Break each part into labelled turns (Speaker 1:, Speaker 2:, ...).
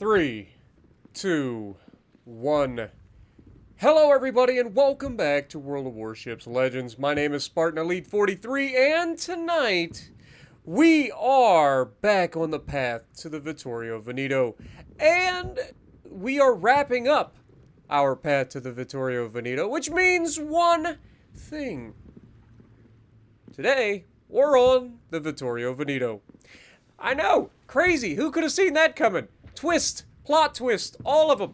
Speaker 1: 3, 2, 1. Hello everybody and welcome back to World of Warships Legends. My name is Spartan Elite 43 and tonight we are back on the path to the Vittorio Veneto. And we are wrapping up our path to the Vittorio Veneto, which means one thing. Today, we're on the Vittorio Veneto. I know, crazy, who could have seen that coming? Twist, plot twist, all of them.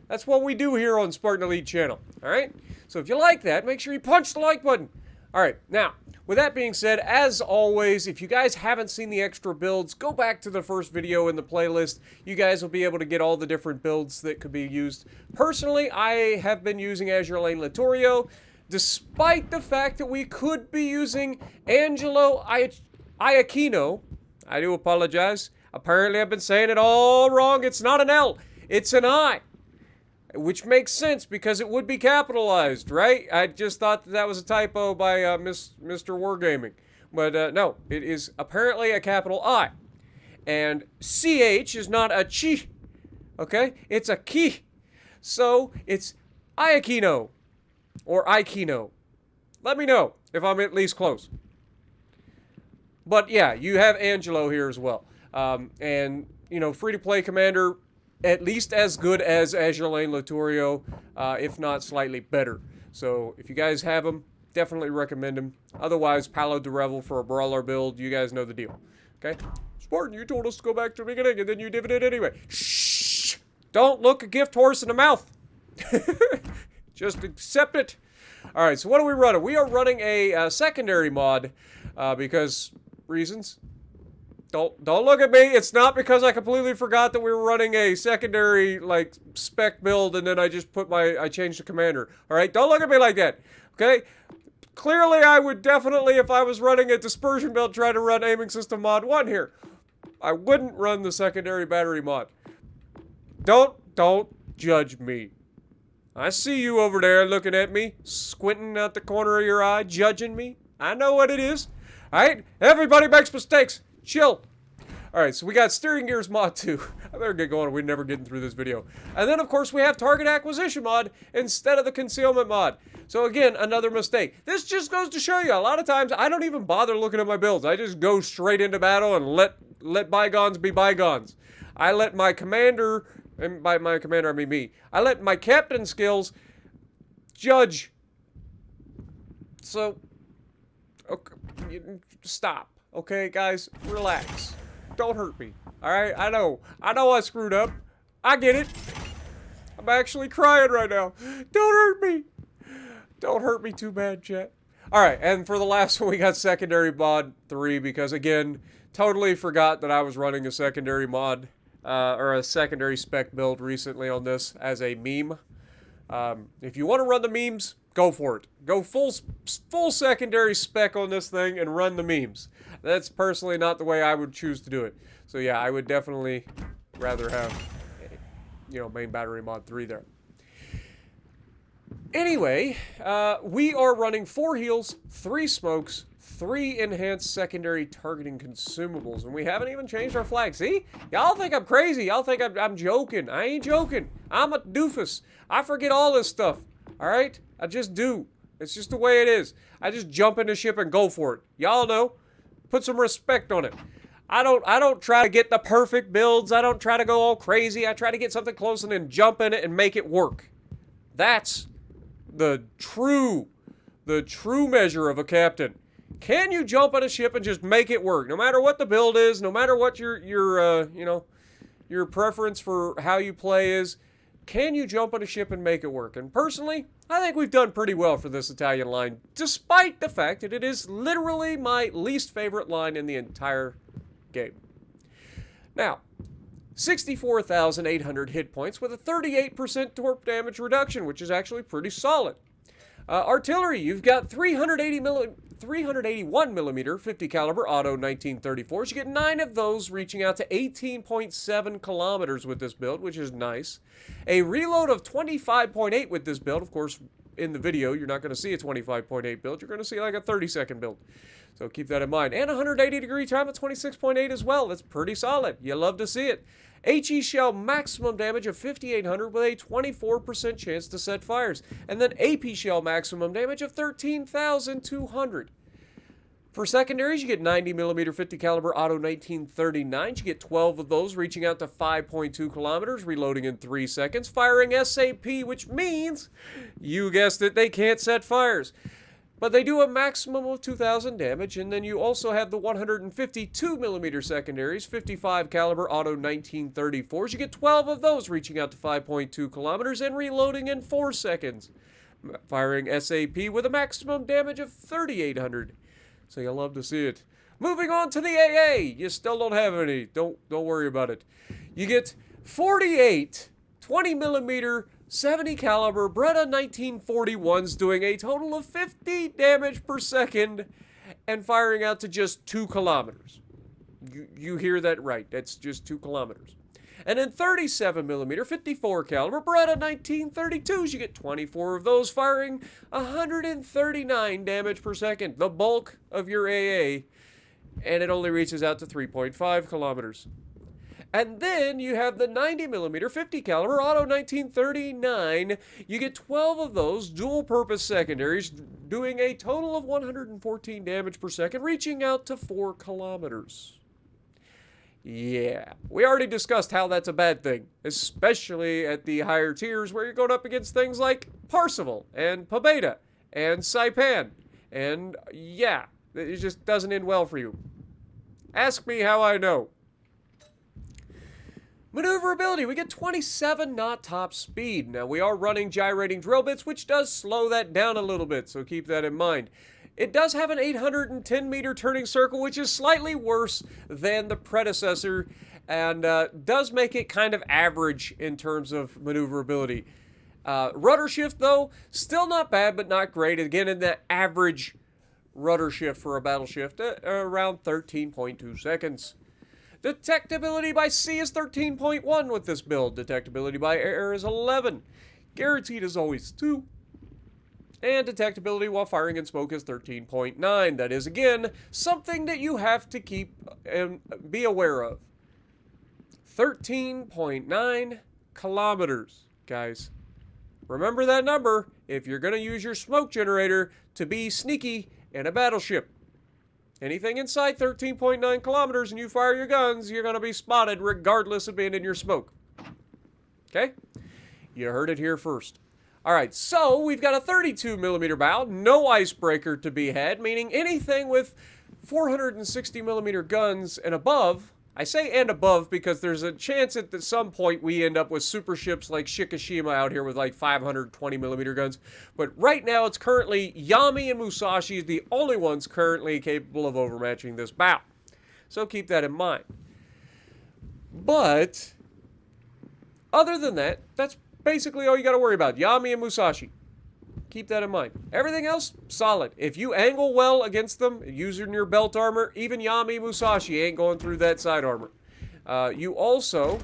Speaker 1: That's what we do here on Spartan Elite channel, alright? So if you like that, make sure you punch the like button. Alright, now, with that being said, as always, if you guys haven't seen the extra builds, go back to the first video in the playlist. You guys will be able to get all the different builds that could be used. Personally, I have been using Azure Lane Littorio, despite the fact that we could be using Angelo Iacchino. I do apologize. Apparently, I've been saying it all wrong. It's not an L. It's an I. Which makes sense because it would be capitalized, right? I just thought that was a typo by Mr. Wargaming. But no, it is apparently a capital I. And CH is not a chi. Okay? It's a ki. So, it's Iacchino. Or Iacchino. Let me know if I'm at least close. But yeah, you have Angelo here as well. And, you know, free-to-play commander, at least as good as Azure Lane Littorio, if not slightly better. So, if you guys have him, definitely recommend him. Otherwise, Paolo de Revel for a brawler build, you guys know the deal. Okay? Spartan, you told us to go back to the beginning, and then you did it anyway. Shh! Don't look a gift horse in the mouth! Just accept it. Alright, so what are we running? We are running a secondary mod, because reasons. Don't look at me. It's not because I completely forgot that we were running a secondary, like, spec build and then I just I changed the commander. Alright? Don't look at me like that. Okay? Clearly, I would definitely, if I was running a dispersion build, try to run aiming system mod 1 here. I wouldn't run the secondary battery mod. Don't judge me. I see you over there looking at me, squinting out the corner of your eye, judging me. I know what it is. Alright? Everybody makes mistakes. Chill. Alright, so we got steering gears mod 2. I better get going. We're never getting through this video. And then, of course, we have target acquisition mod instead of the concealment mod. So, again, another mistake. This just goes to show you, a lot of times, I don't even bother looking at my builds. I just go straight into battle and let bygones be bygones. I let my commander, and by my commander I mean me, I let my captain skills judge. So, okay, stop. Okay, guys, relax. Don't hurt me. Alright, I know I screwed up. I get it. I'm actually crying right now. Don't hurt me. Don't hurt me too bad, chat. Alright, and for the last one, we got secondary mod 3, because, again, totally forgot that I was running a secondary mod, or a secondary spec build recently on this as a meme. If you want to run the memes, go for it. Go full secondary spec on this thing and run the memes. That's personally not the way I would choose to do it. So yeah, I would definitely rather have, you know, main battery mod 3 there. Anyway, we are running 4 heals, 3 smokes, 3 enhanced secondary targeting consumables, and we haven't even changed our flag. See? Y'all think I'm crazy. Y'all think I'm joking. I ain't joking. I'm a doofus. I forget all this stuff. Alright? I just do. It's just the way it is. I just jump in the ship and go for it. Y'all know. Put some respect on it. I don't try to get the perfect builds. I don't try to go all crazy. I try to get something close and then jump in it and make it work. That's the true measure of a captain. Can you jump on a ship and just make it work? No matter what the build is, no matter what your you know, your preference for how you play is, can you jump on a ship and make it work? And personally, I think we've done pretty well for this Italian line, despite the fact that it is literally my least favorite line in the entire game. Now, 64,800 hit points with a 38% torp damage reduction, which is actually pretty solid. Artillery, you've got 381 millimeter 50 caliber auto 1934s. You get 9 of those, reaching out to 18.7 kilometers with this build, which is nice. A reload of 25.8 with this build. Of course, in the video, you're not going to see a 25.8 build. You're going to see like a 30-second build. So keep that in mind. And 180 degree time at 26.8 as well. That's pretty solid. You love to see it. HE shell maximum damage of 5,800 with a 24% chance to set fires. And then AP shell maximum damage of 13,200. For secondaries, you get 90mm 50 caliber auto 1939. You get 12 of those, reaching out to 5.2 kilometers, reloading in 3 seconds, firing SAP, which means, you guessed it, they can't set fires. But they do a maximum of 2,000 damage, and then you also have the 152mm secondaries, 55 caliber auto 1934s. You get 12 of those, reaching out to 5.2 kilometers and reloading in 4 seconds, firing SAP with a maximum damage of 3,800. So you'll love to see it. Moving on to the AA. You still don't have any. Don't worry about it. You get 48 20mm 70 caliber Beretta 1941s doing a total of 50 damage per second and firing out to just 2 kilometers. You hear that right. That's just 2 kilometers. And then 37mm 54 caliber Beretta 1932s, you get 24 of those firing 139 damage per second, the bulk of your AA, and it only reaches out to 3.5 kilometers. And then you have the 90mm 50 caliber auto 1939. You get 12 of those dual purpose secondaries doing a total of 114 damage per second, reaching out to 4 kilometers. Yeah, we already discussed how that's a bad thing, especially at the higher tiers where you're going up against things like Parseval and Pobeda and Saipan. And yeah, it just doesn't end well for you. Ask me how I know. Maneuverability, we get 27 knot top speed. Now, we are running gyrating drill bits, which does slow that down a little bit, so keep that in mind. It does have an 810-meter turning circle, which is slightly worse than the predecessor, and does make it kind of average in terms of maneuverability. Rudder shift, though, still not bad, but not great. Again, in the average rudder shift for a battle shift, around 13.2 seconds. Detectability by sea is 13.1 with this build. Detectability by air is 11. Guaranteed is always 2. And detectability while firing in smoke is 13.9. That is, again, something that you have to keep and be aware of. 13.9 kilometers, guys. Remember that number if you're going to use your smoke generator to be sneaky in a battleship. Anything inside 13.9 kilometers and you fire your guns, you're going to be spotted regardless of being in your smoke. Okay? You heard it here first. Alright, so we've got a 32mm bow, no icebreaker to be had, meaning anything with 460mm guns and above. I say and above because there's a chance at some point we end up with super ships like Shikishima out here with like 520mm guns. But right now it's currently Yami and Musashi, the only ones currently capable of overmatching this bow. So keep that in mind. But other than that, that's basically all you got to worry about. Yami and Musashi. Keep that in mind. Everything else, solid. If you angle well against them, using your belt armor, even Yami Musashi ain't going through that side armor. You also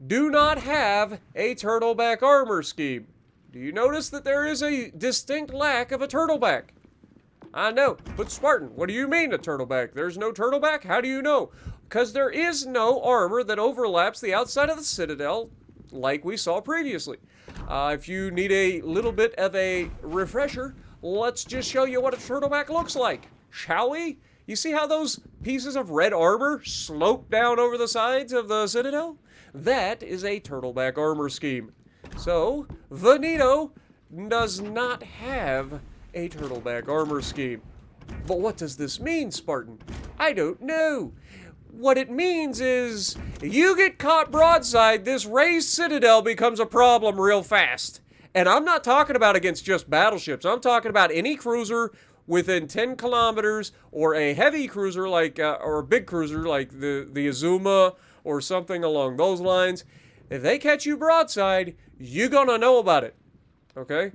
Speaker 1: do not have a turtleback armor scheme. Do you notice that there is a distinct lack of a turtleback? I know, but Spartan, what do you mean a turtleback? There's no turtleback? How do you know? Because there is no armor that overlaps the outside of the citadel like we saw previously. If you need a little bit of a refresher, let's just show you what a turtleback looks like, shall we? You see how those pieces of red armor slope down over the sides of the citadel? That is a turtleback armor scheme. So, Veneto does not have a turtleback armor scheme. But what does this mean, Spartan? I don't know. What it means is, you get caught broadside, this raised citadel becomes a problem real fast. And I'm not talking about against just battleships. I'm talking about any cruiser within 10 kilometers, or a heavy cruiser like, or a big cruiser like the Azuma, or something along those lines. If they catch you broadside, you're gonna know about it. Okay?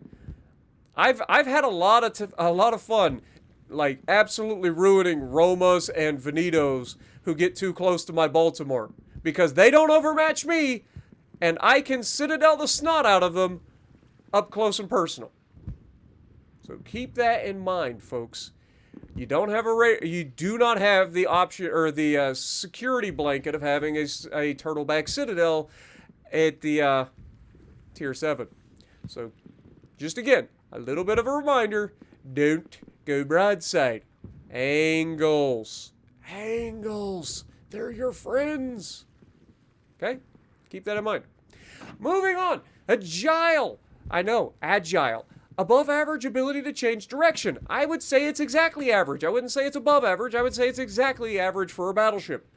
Speaker 1: I've had a lot of fun, like absolutely ruining Romas and Venetos who get too close to my Baltimore, because they don't overmatch me, and I can citadel the snot out of them up close and personal. So keep that in mind, folks. You don't have you do not have the option or the security blanket of having a turtleback citadel at the tier 7. So, just again, a little bit of a reminder, don't go broadside. Angles. Angles. They're your friends. Okay? Keep that in mind. Moving on. Agile. I know, agile. Above average ability to change direction. I would say it's exactly average. I wouldn't say it's above average. I would say it's exactly average for a battleship.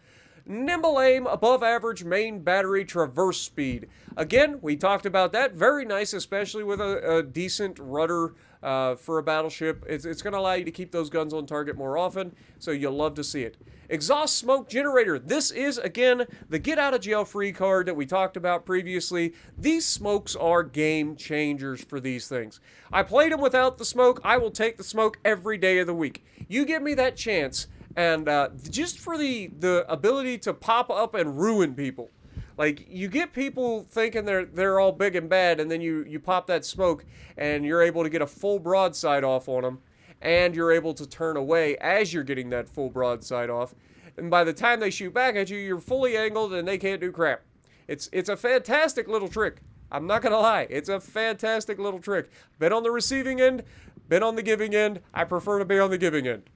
Speaker 1: Nimble aim, above average main battery traverse speed. Again, we talked about that. Very nice, especially with a decent rudder for a battleship. It's going to allow you to keep those guns on target more often, so you'll love to see it. Exhaust smoke generator. This is, again, the get out of jail free card that we talked about previously. These smokes are game changers for these things. I played them without the smoke. I will take the smoke every day of the week. You give me that chance, and just for the ability to pop up and ruin people. Like, you get people thinking they're all big and bad, and then you pop that smoke, and you're able to get a full broadside off on them, and you're able to turn away as you're getting that full broadside off. And by the time they shoot back at you, you're fully angled, and they can't do crap. It's a fantastic little trick. I'm not going to lie. It's a fantastic little trick. Been on the receiving end, been on the giving end. I prefer to be on the giving end.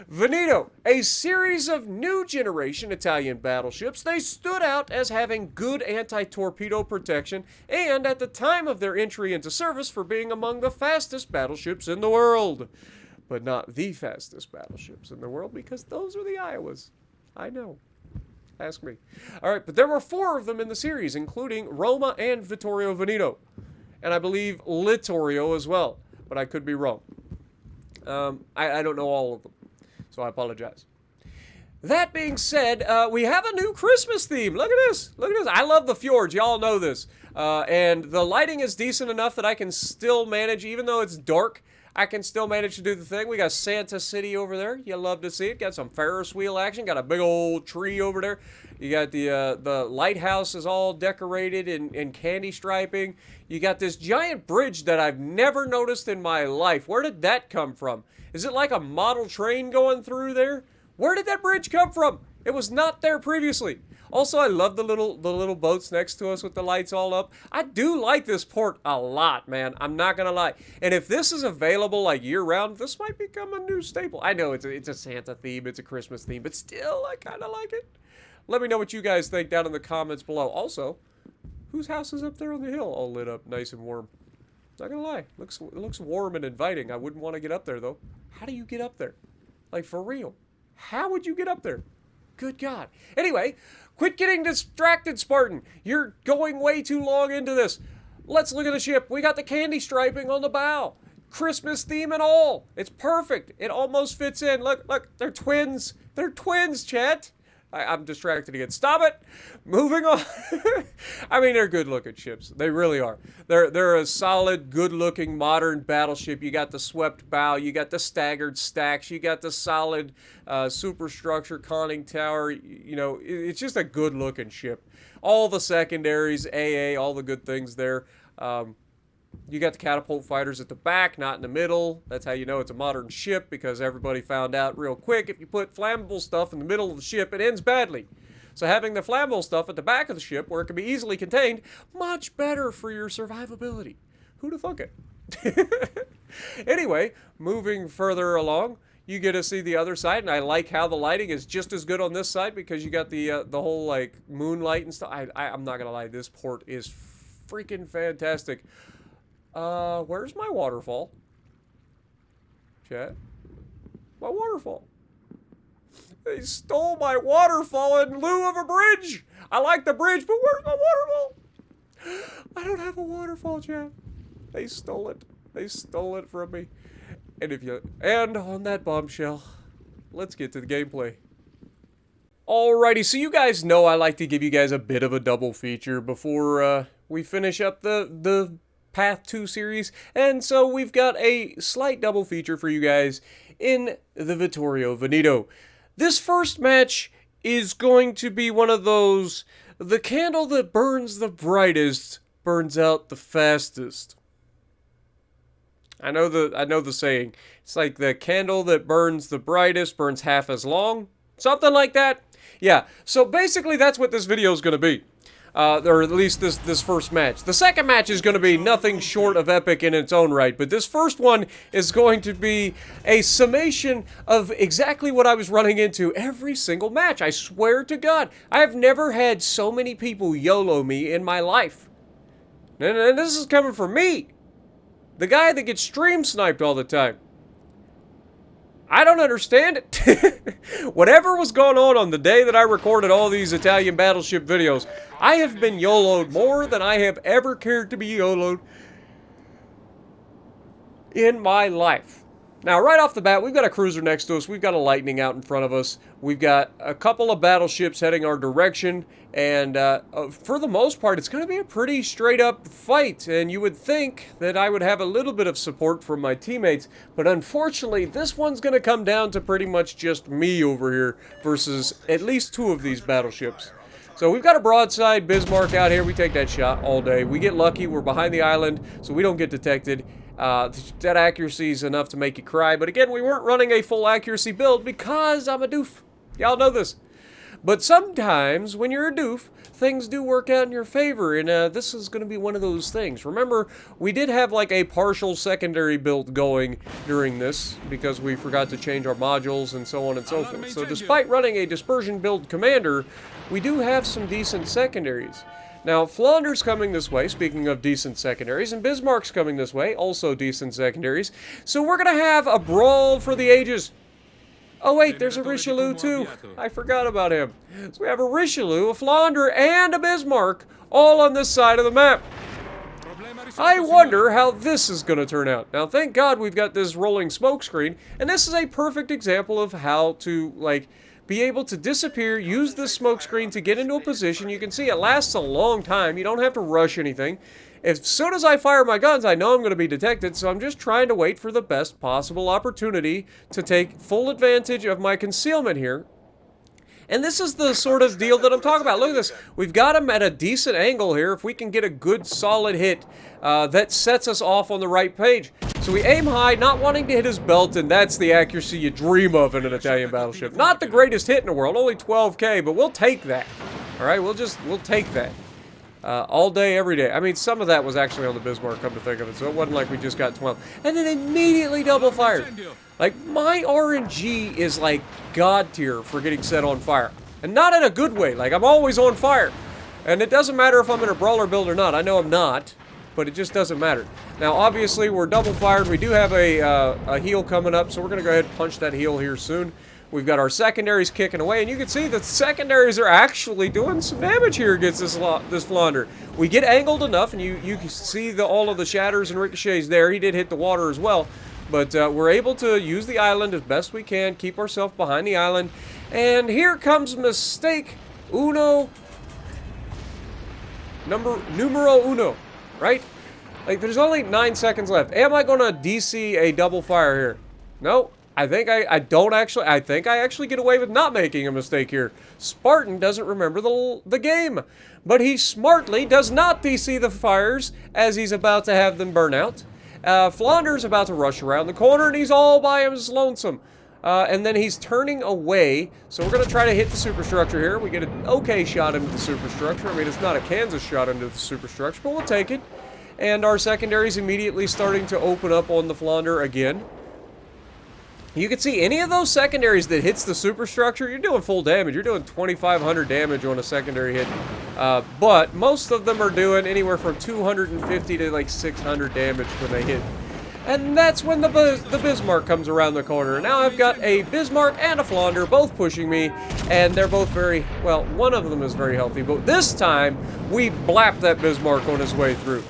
Speaker 1: Veneto, a series of new generation Italian battleships. They stood out as having good anti-torpedo protection and at the time of their entry into service for being among the fastest battleships in the world. But not the fastest battleships in the world, because those are the Iowas. I know. Ask me. Alright, but there were 4 of them in the series, including Roma and Vittorio Veneto. And I believe Littorio as well, but I could be wrong. I don't know all of them, so I apologize. That being said, we have a new Christmas theme. Look at this. Look at this. I love the fjords. Y'all know this. And the lighting is decent enough that I can still manage, even though it's dark, I can still manage to do the thing. We got Santa City over there. You love to see it. Got some Ferris wheel action. Got a big old tree over there. You got the lighthouse is all decorated in candy striping. You got this giant bridge that I've never noticed in my life. Where did that come from? Is it like a model train going through there? Where did that bridge come from? It was not there previously. Also, I love the little boats next to us with the lights all up. I do like this port a lot, man. I'm not gonna lie. And if this is available like year-round, this might become a new staple. I know it's a Santa theme, it's a Christmas theme, but still, I kind of like it. Let me know what you guys think down in the comments below. Also, whose house is up there on the hill, all lit up, nice and warm? Not gonna lie, it looks warm and inviting. I wouldn't want to get up there though. How do you get up there? Like, for real? How would you get up there? Good God. Anyway, quit getting distracted, Spartan. You're going way too long into this. Let's look at the ship. We got the candy striping on the bow. Christmas theme and all. It's perfect. It almost fits in. Look, they're twins. They're twins, chat. I'm distracted again. Stop it. Moving on. I mean, they're good-looking ships. They really are. They're a solid, good-looking, modern battleship. You got the swept bow. You got the staggered stacks. You got the solid superstructure conning tower. You know, it's just a good-looking ship. All the secondaries, AA, all the good things there. You got the catapult fighters at the back, not in the middle. That's how you know it's a modern ship, because everybody found out real quick if you put flammable stuff in the middle of the ship, it ends badly. So having the flammable stuff at the back of the ship, where it can be easily contained, much better for your survivability. Who'd have thunk it? Anyway, moving further along, you get to see the other side, and I like how the lighting is just as good on this side, because you got the whole, like, moonlight and stuff. I'm not gonna lie, this port is freaking fantastic. Where's my waterfall? Chat? My waterfall. They stole my waterfall in lieu of a bridge. I like the bridge, but where's my waterfall? I don't have a waterfall, chat. They stole it. They stole it from me. And on that bombshell, let's get to the gameplay. Alrighty, so you guys know I like to give you guys a bit of a double feature before we finish up the Path 2 series, and so we've got a slight double feature for you guys in the Vittorio Veneto. This first match is going to be one of those, the candle that burns the brightest burns out the fastest. I know the saying. It's like the candle that burns the brightest burns half as long. Something like that. Yeah, so basically that's what this video is going to be. Or at least this first match. The second match is going to be nothing short of epic in its own right, but this first one is going to be a summation of exactly what I was running into every single match. I swear to God, I have never had so many people YOLO me in my life. And this is coming from me, the guy that gets stream sniped all the time. I don't understand it. Whatever was going on the day that I recorded all these Italian battleship videos, I have been YOLO'd more than I have ever cared to be YOLO'd in my life. Now, right off the bat, we've got a cruiser next to us. We've got a Lightning out in front of us. We've got a couple of battleships heading our direction. And for the most part, it's going to be a pretty straight-up fight. And you would think that I would have a little bit of support from my teammates. But unfortunately, this one's going to come down to pretty much just me over here versus at least two of these battleships. So we've got a broadside Bismarck out here. We take that shot all day. We get lucky. We're behind the island, so we don't get detected. That accuracy is enough to make you cry. But again, we weren't running a full accuracy build because I'm a doof. Y'all know this. But sometimes, when you're a doof, things do work out in your favor, and this is going to be one of those things. Remember, we did have like a partial secondary build going during this, because we forgot to change our modules and so on and so forth. So despite running a dispersion build commander, we do have some decent secondaries. Now, Flanders coming this way, speaking of decent secondaries, and Bismarck's coming this way, also decent secondaries. So we're going to have a brawl for the ages. Oh wait, there's a Richelieu too. I forgot about him. So we have a Richelieu, a Flandre, and a Bismarck all on this side of the map. I wonder how this is going to turn out. Now, thank God we've got this rolling smoke screen, and this is a perfect example of how to, like, be able to disappear, use this smoke screen to get into a position. You can see it lasts a long time. You don't have to rush anything. As soon as I fire my guns, I know I'm going to be detected, so I'm just trying to wait for the best possible opportunity to take full advantage of my concealment here. And this is the sort of deal that I'm talking about. Look at this. We've got him at a decent angle here. If we can get a good solid hit, that sets us off on the right page. So we aim high, not wanting to hit his belt, and that's the accuracy you dream of in an Italian battleship. Not the greatest hit in the world, only 12K, but we'll take that. All right, we'll take that. All day, every day. I mean, some of that was actually on the Bismarck, come to think of it, so it wasn't like we just got 12. And then immediately double fired. Like, my RNG is like God tier for getting set on fire. And not in a good way, like, I'm always on fire. And it doesn't matter if I'm in a brawler build or not. I know I'm not, but it just doesn't matter. Now, obviously, we're double fired. We do have a heal coming up, so we're going to go ahead and punch that heal here soon. We've got our secondaries kicking away, and you can see that the secondaries are actually doing some damage here against this Flandre. We get angled enough, and you can see all of the shatters and ricochets there. He did hit the water as well, but we're able to use the island as best we can, keep ourselves behind the island, and here comes mistake numero uno, right? Like, there's only 9 seconds left. Am I going to DC a double fire here? No. I think I actually get away with not making a mistake here. Spartan doesn't remember the game, but he smartly does not DC the fires as he's about to have them burn out. Flandre's about to rush around the corner, and he's all by his lonesome. And then he's turning away, so we're going to try to hit the superstructure here. We get an okay shot into the superstructure. I mean, it's not a Kansas shot into the superstructure, but we'll take it. And our secondary's immediately starting to open up on the Flandre again. You can see any of those secondaries that hits the superstructure, you're doing full damage. You're doing 2,500 damage on a secondary hit. But most of them are doing anywhere from 250 to like 600 damage when they hit. And that's when the Bismarck comes around the corner. Now I've got a Bismarck and a Flandre both pushing me, and they're both very, well, one of them is very healthy, but this time we blap that Bismarck on his way through.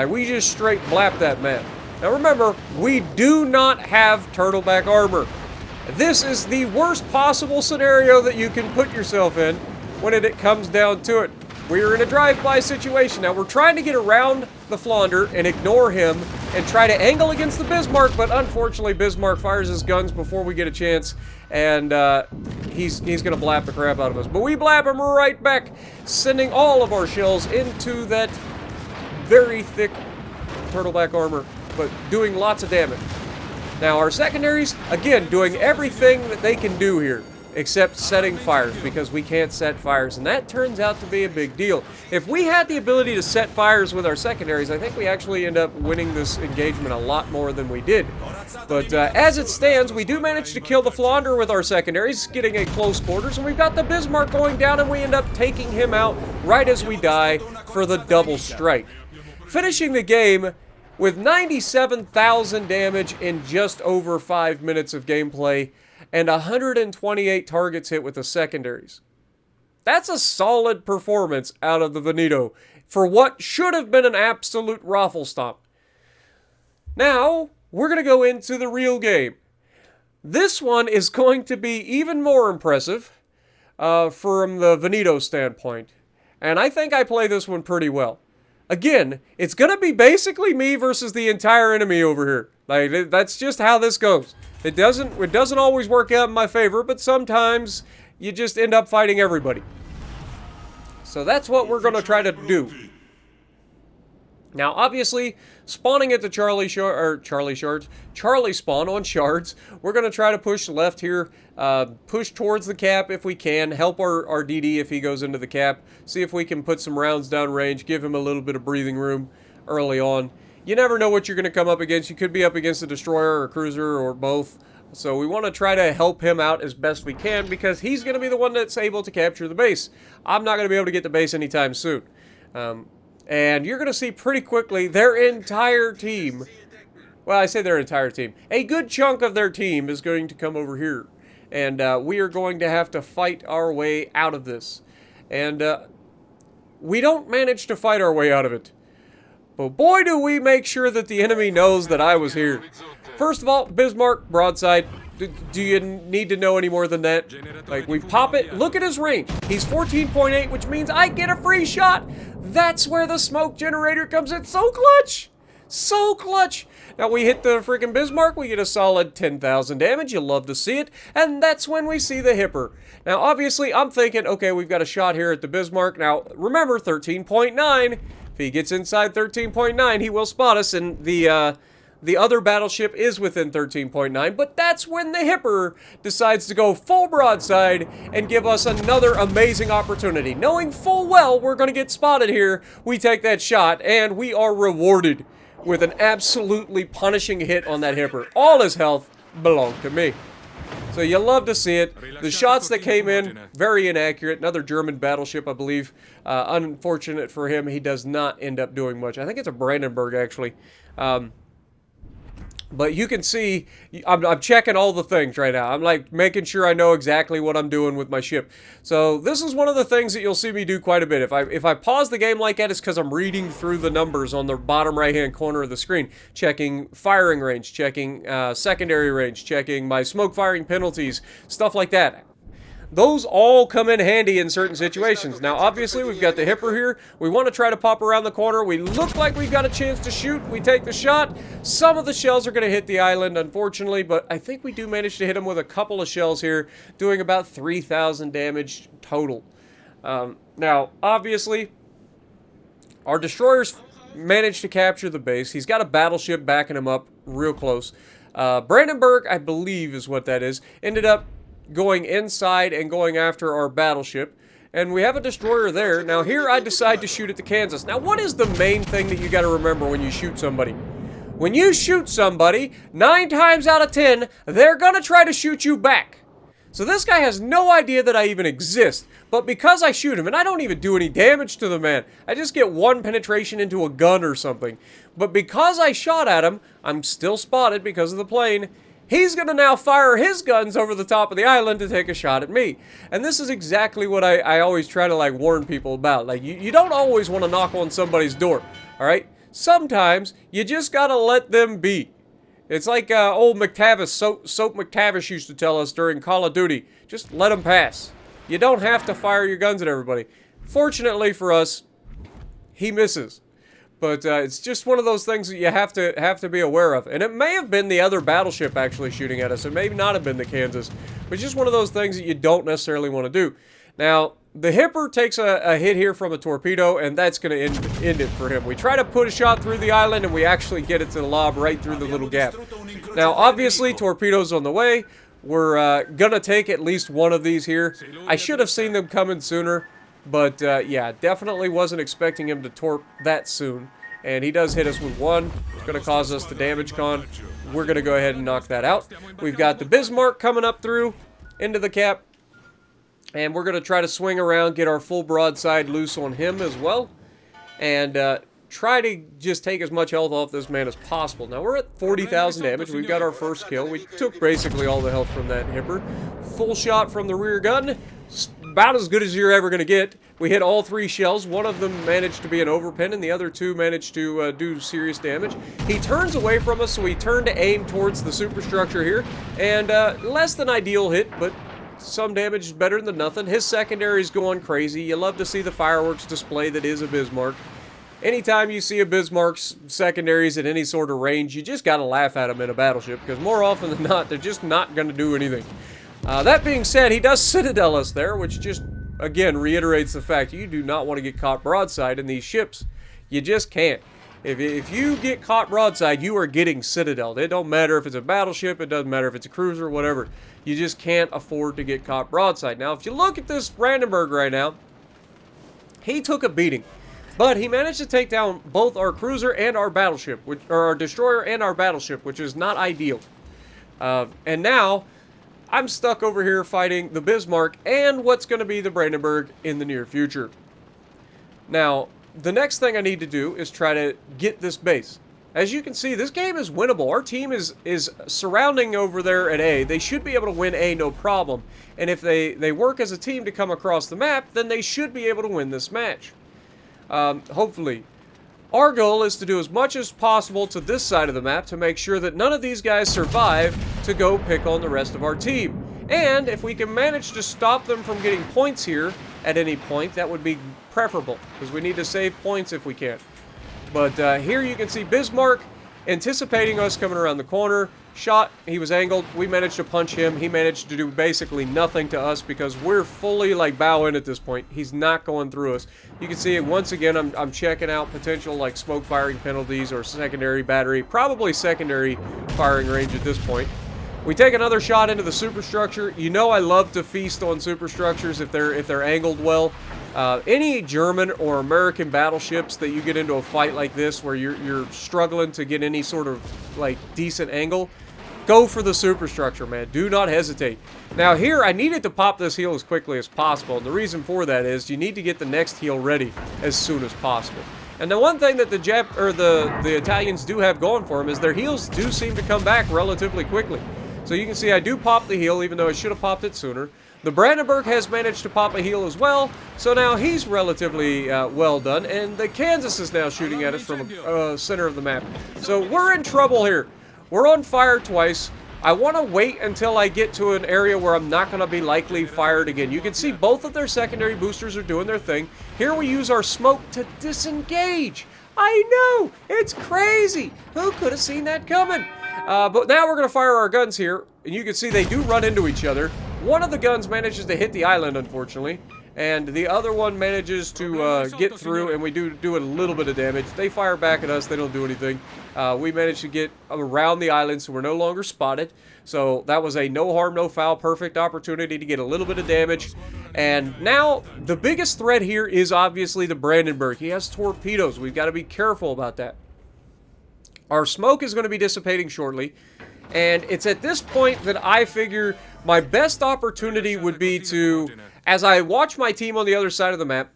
Speaker 1: We just straight blap that man. Now remember, we do not have turtleback armor. This is the worst possible scenario that you can put yourself in when it comes down to it. We're in a drive-by situation. Now we're trying to get around the Flandre and ignore him and try to angle against the Bismarck, but unfortunately Bismarck fires his guns before we get a chance, and he's gonna blap the crap out of us. But we blap him right back, sending all of our shells into that very thick turtleback armor. but doing lots of damage. Now, our secondaries, again, doing everything that they can do here, except setting fires, because we can't set fires, and that turns out to be a big deal. If we had the ability to set fires with our secondaries, I think we actually end up winning this engagement a lot more than we did. But as it stands, we do manage to kill the Flounder with our secondaries, getting a close quarters, and we've got the Bismarck going down, and we end up taking him out right as we die for the double strike. Finishing the game with 97,000 damage in just over 5 minutes of gameplay, and 128 targets hit with the secondaries. That's a solid performance out of the Veneto for what should have been an absolute raffle stomp. Now, we're going to go into the real game. This one is going to be even more impressive from the Veneto standpoint, and I think I play this one pretty well. Again, it's going to be basically me versus the entire enemy over here. Like, that's just how this goes. It doesn't always work out in my favor, but sometimes you just end up fighting everybody. So that's what we're going to try to do. Now, obviously, spawning at the Charlie spawn on shards, we're going to try to push left here, push towards the cap if we can, help our DD if he goes into the cap, see if we can put some rounds down range, give him a little bit of breathing room early on. You never know what you're going to come up against. You could be up against a destroyer or a cruiser or both. So we want to try to help him out as best we can because he's going to be the one that's able to capture the base. I'm not going to be able to get the base anytime soon. And you're going to see pretty quickly their entire team, well, I say their entire team, a good chunk of their team is going to come over here. And we are going to have to fight our way out of this. And we don't manage to fight our way out of it. But boy, do we make sure that the enemy knows that I was here. First of all, Bismarck, broadside. Do you need to know any more than that? Like, we pop it. Look at his range. He's 14.8, which means I get a free shot. That's where the smoke generator comes in. So clutch. So clutch. Now, we hit the freaking Bismarck. We get a solid 10,000 damage. You'll love to see it. And that's when we see the Hipper. Now, obviously, I'm thinking, okay, we've got a shot here at the Bismarck. Now, remember, 13.9. If he gets inside 13.9, he will spot us, and the other battleship is within 13.9, but that's when the Hipper decides to go full broadside and give us another amazing opportunity. Knowing full well we're going to get spotted here, we take that shot, and we are rewarded with an absolutely punishing hit on that Hipper. All his health belonged to me. So you love to see it. The shots that came in, very inaccurate. Another German battleship, I believe. Unfortunate for him, he does not end up doing much. I think it's a Brandenburg, actually. But you can see, I'm checking all the things right now. I'm like making sure I know exactly what I'm doing with my ship. So this is one of the things that you'll see me do quite a bit. If I pause the game like that, it's because I'm reading through the numbers on the bottom right-hand corner of the screen. Checking firing range, checking secondary range, checking my smoke firing penalties, stuff like that. Those all come in handy in certain situations. Now, obviously, we've got the Hipper here. We want to try to pop around the corner. We look like we've got a chance to shoot. We take the shot. Some of the shells are going to hit the island, unfortunately, but I think we do manage to hit them with a couple of shells here, doing about 3,000 damage total. Now, obviously, our destroyers managed to capture the base. He's got a battleship backing him up real close. Brandenburg, I believe is what that is, ended up going inside and going after our battleship, and we have a destroyer there. Now here I decide to shoot at the Kansas. Now what is the main thing that you got to remember when you shoot somebody? When you shoot somebody, 9 times out of 10, they're gonna try to shoot you back. So this guy has no idea that I even exist, but because I shoot him, and I don't even do any damage to the man, I just get 1 penetration into a gun or something, but because I shot at him, I'm still spotted because of the plane. He's going to now fire his guns over the top of the island to take a shot at me. And this is exactly what I always try to like warn people about. Like, you don't always want to knock on somebody's door, all right? Sometimes you just got to let them be. It's like old McTavish, Soap McTavish used to tell us during Call of Duty. Just let them pass. You don't have to fire your guns at everybody. Fortunately for us, he misses. But it's just one of those things that you have to be aware of. And it may have been the other battleship actually shooting at us. It may not have been the Kansas. But it's just one of those things that you don't necessarily want to do. Now, the Hipper takes a hit here from a torpedo, and that's going to end it for him. We try to put a shot through the island, and we actually get it to the lob right through the little gap. Now, obviously, torpedoes on the way. We're going to take at least one of these here. I should have seen them coming sooner, but yeah, definitely wasn't expecting him to torp that soon. And he does hit us with one. It's going to cause us the damage con. We're going to go ahead and knock that out. We've got the Bismarck coming up through into the cap. And we're going to try to swing around, get our full broadside loose on him as well. And try to just take as much health off this man as possible. Now, we're at 40,000 damage. We've got our first kill. We took basically all the health from that Hipper. Full shot from the rear gun. About as good as you're ever going to get. We hit all 3 shells. One of them managed to be an overpin, and the other 2 managed to do serious damage. He turns away from us, so we turn to aim towards the superstructure here. And less than ideal hit, but some damage is better than nothing. His secondary is going crazy. You love to see the fireworks display that is a Bismarck. Anytime you see a Bismarck's secondaries at any sort of range, you just gotta laugh at them in a battleship, because more often than not, they're just not gonna do anything. That being said, he does Citadel us there, which just, again, reiterates the fact you do not want to get caught broadside in these ships. You just can't. If you get caught broadside, you are getting Citadeled. It don't matter if it's a battleship, it doesn't matter if it's a cruiser, whatever. You just can't afford to get caught broadside. Now, if you look at this Brandenburg right now, he took a beating. But he managed to take down both our cruiser and our battleship, or our destroyer and our battleship, which is not ideal. And now, I'm stuck over here fighting the Bismarck and what's going to be the Brandenburg in the near future. Now, the next thing I need to do is try to get this base. As you can see, this game is winnable. Our team is surrounding over there at A. They should be able to win A no problem. And if they work as a team to come across the map, then they should be able to win this match. Hopefully. Our goal is to do as much as possible to this side of the map to make sure that none of these guys survive to go pick on the rest of our team. And if we can manage to stop them from getting points here at any point, that would be preferable, because we need to save points if we can. But here you can see Bismarck anticipating us coming around the corner. Shot, he was angled, we managed to punch him. He managed to do basically nothing to us because we're fully like bow in at this point. He's not going through us. You can see it once again. I'm checking out potential like smoke firing penalties or secondary battery, probably secondary firing range at this point. We take another shot into the superstructure. You know I love to feast on superstructures if they're angled well. Any German or American battleships that you get into a fight like this where you're struggling to get any sort of like decent angle, go for the superstructure, man. Do not hesitate. Now here, I needed to pop this heel as quickly as possible, and the reason for that is you need to get the next heel ready as soon as possible. And the one thing that the Italians do have going for them is their heels do seem to come back relatively quickly. So you can see I do pop the heel, even though I should have popped it sooner. The Brandenburg has managed to pop a heel as well, so now he's relatively well done, and the Kansas is now shooting at us from center of the map. So we're in trouble here. We're on fire twice. I want to wait until I get to an area where I'm not going to be likely fired again. You can see both of their secondary boosters are doing their thing. Here we use our smoke to disengage. I know! It's crazy! Who could have seen that coming? But now we're going to fire our guns here, and you can see they do run into each other. One of the guns manages to hit the island, unfortunately, and the other one manages to get through, and we do a little bit of damage. They fire back at us. They don't do anything. We managed to get around the island, so we're no longer spotted. So that was a no harm, no foul, perfect opportunity to get a little bit of damage. And now, the biggest threat here is obviously the Brandenburg. He has torpedoes. We've got to be careful about that. Our smoke is going to be dissipating shortly, and it's at this point that I figure my best opportunity would be to, as I watch my team on the other side of the map,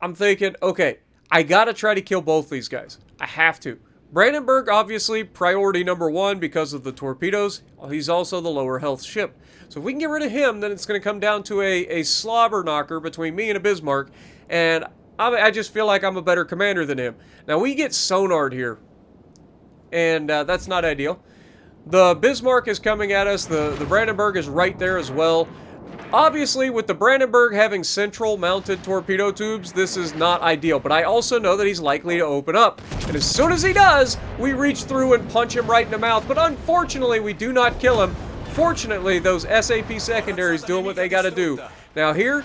Speaker 1: I'm thinking, okay, I got to try to kill both these guys. I have to. Brandenburg, obviously, priority number one because of the torpedoes. He's also the lower health ship. So if we can get rid of him, then it's going to come down to a slobber knocker between me and a Bismarck, and I just feel like I'm a better commander than him. Now, we get sonared here, and that's not ideal. The Bismarck is coming at us. The Brandenburg is right there as well. Obviously, with the Brandenburg having central mounted torpedo tubes, this is not ideal. But I also know that he's likely to open up. And as soon as he does, we reach through and punch him right in the mouth. But unfortunately, we do not kill him. Fortunately, those SAP secondaries doing what they got to do. Now here,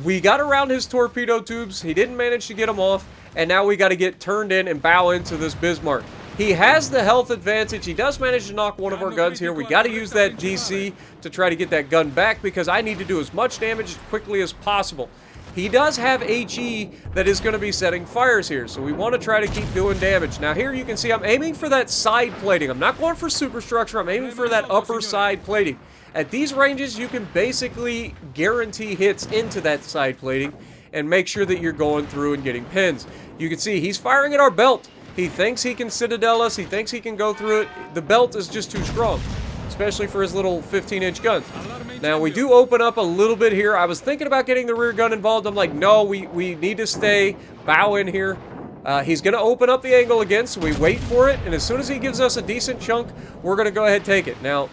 Speaker 1: we got around his torpedo tubes. He didn't manage to get them off. And now we got to get turned in and bow into this Bismarck. He has the health advantage. He does manage to knock one of our guns here. We got to use that DC to try to get that gun back because I need to do as much damage as quickly as possible. He does have HE that is going to be setting fires here, so we want to try to keep doing damage. Now here you can see I'm aiming for that side plating. I'm not going for superstructure. I'm aiming for that upper side plating. At these ranges, you can basically guarantee hits into that side plating and make sure that you're going through and getting pins. You can see he's firing at our belt. He thinks he can citadel us. He thinks he can go through it. The belt is just too strong, especially for his little 15-inch guns. Now, we do open up a little bit here. I was thinking about getting the rear gun involved. I'm like, no, we need to stay, bow in here. He's going to open up the angle again, so we wait for it. And as soon as he gives us a decent chunk, we're going to go ahead and take it. Now,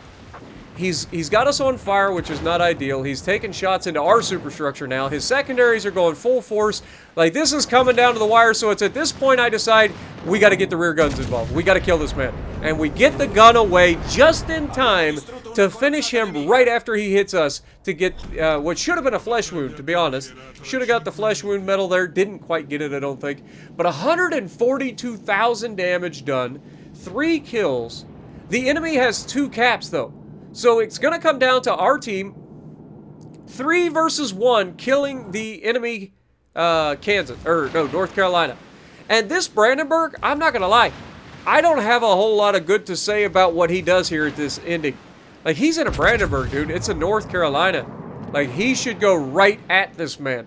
Speaker 1: he's got us on fire, which is not ideal. He's taking shots into our superstructure now. His secondaries are going full force. Like, this is coming down to the wire, so it's at this point I decide we got to get the rear guns involved. We got to kill this man. And we get the gun away just in time to finish him right after he hits us to get what should have been a flesh wound, to be honest. Should have got the flesh wound medal there. Didn't quite get it, I don't think. But 142,000 damage done. 3 kills. The enemy has 2 caps, though. So it's going to come down to our team, 3 versus 1, killing the enemy North Carolina. And this Brandenburg, I'm not going to lie, I don't have a whole lot of good to say about what he does here at this ending. Like, he's in a Brandenburg, dude. It's a North Carolina. Like, he should go right at this man.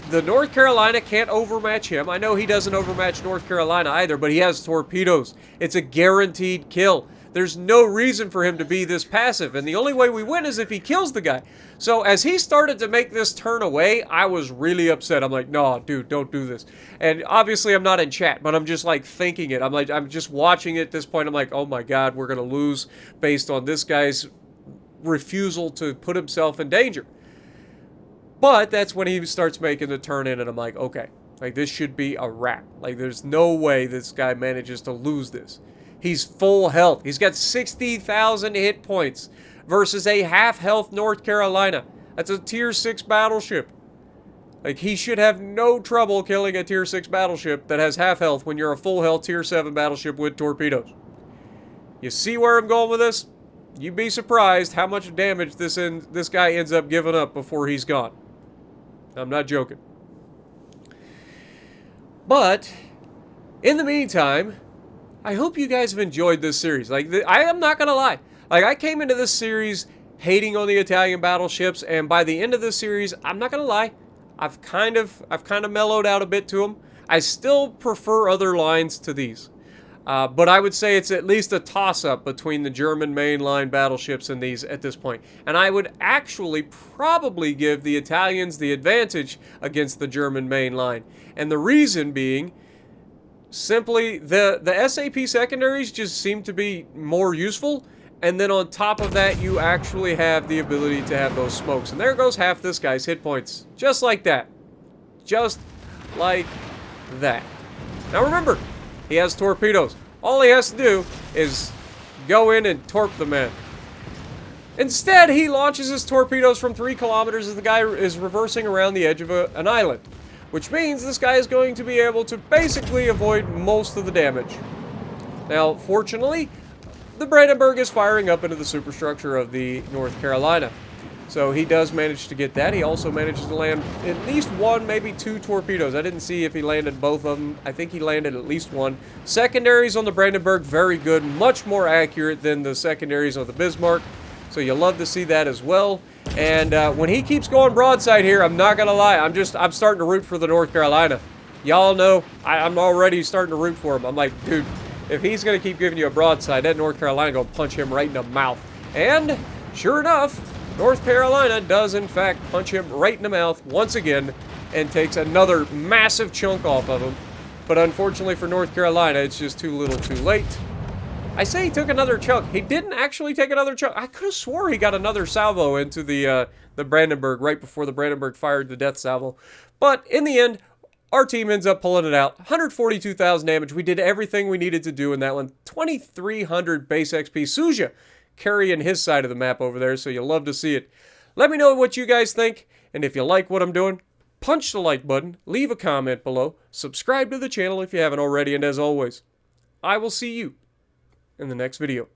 Speaker 1: The North Carolina can't overmatch him. I know he doesn't overmatch North Carolina either, but he has torpedoes. It's a guaranteed kill. There's no reason for him to be this passive, and the only way we win is if he kills the guy. So as he started to make this turn away, I was really upset. I'm like, no, dude, don't do this. And obviously I'm not in chat, but I'm just like thinking it. I'm just watching it at this point. I'm like, oh my God, we're going to lose based on this guy's refusal to put himself in danger. But that's when he starts making the turn in, and I'm like, okay, like this should be a wrap. Like there's no way this guy manages to lose this. He's full health. He's got 60,000 hit points versus a half-health North Carolina. That's a Tier 6 battleship. Like, he should have no trouble killing a Tier 6 battleship that has half health when you're a full-health Tier 7 battleship with torpedoes. You see where I'm going with this? You'd be surprised how much damage this guy ends up giving up before he's gone. I'm not joking. But, in the meantime, I hope you guys have enjoyed this series. Like, I am not going to lie. Like, I came into this series hating on the Italian battleships, and by the end of this series, I'm not going to lie, I've kind of mellowed out a bit to them. I still prefer other lines to these. But I would say it's at least a toss-up between the German mainline battleships and these at this point. And I would actually probably give the Italians the advantage against the German mainline. And the reason being, simply, the SAP secondaries just seem to be more useful, and then on top of that, you actually have the ability to have those smokes. And there goes half this guy's hit points. Just like that. Just like that. Now remember, he has torpedoes. All he has to do is go in and torp the man. Instead, he launches his torpedoes from 3 kilometers as the guy is reversing around the edge of an island. Which means this guy is going to be able to basically avoid most of the damage. Now, fortunately, the Brandenburg is firing up into the superstructure of the North Carolina. So he does manage to get that. He also manages to land at least 1, maybe 2 torpedoes. I didn't see if he landed both of them. I think he landed at least 1. Secondaries on the Brandenburg, very good. Much more accurate than the secondaries of the Bismarck. So you'll love to see that as well. And when he keeps going broadside here, I'm not going to lie, I'm starting to root for the North Carolina. Y'all know, I'm already starting to root for him. I'm like, dude, if he's going to keep giving you a broadside, that North Carolina going to punch him right in the mouth. And, sure enough, North Carolina does, in fact, punch him right in the mouth once again and takes another massive chunk off of him. But unfortunately for North Carolina, it's just too little too late. I say he took another chunk. He didn't actually take another chunk. I could have swore he got another salvo into the Brandenburg right before the Brandenburg fired the death salvo. But in the end, our team ends up pulling it out. 142,000 damage. We did everything we needed to do in that one. 2,300 base XP. Suja carrying his side of the map over there, so you'll love to see it. Let me know what you guys think. And if you like what I'm doing, punch the like button, leave a comment below, subscribe to the channel if you haven't already, and as always, I will see you in the next video.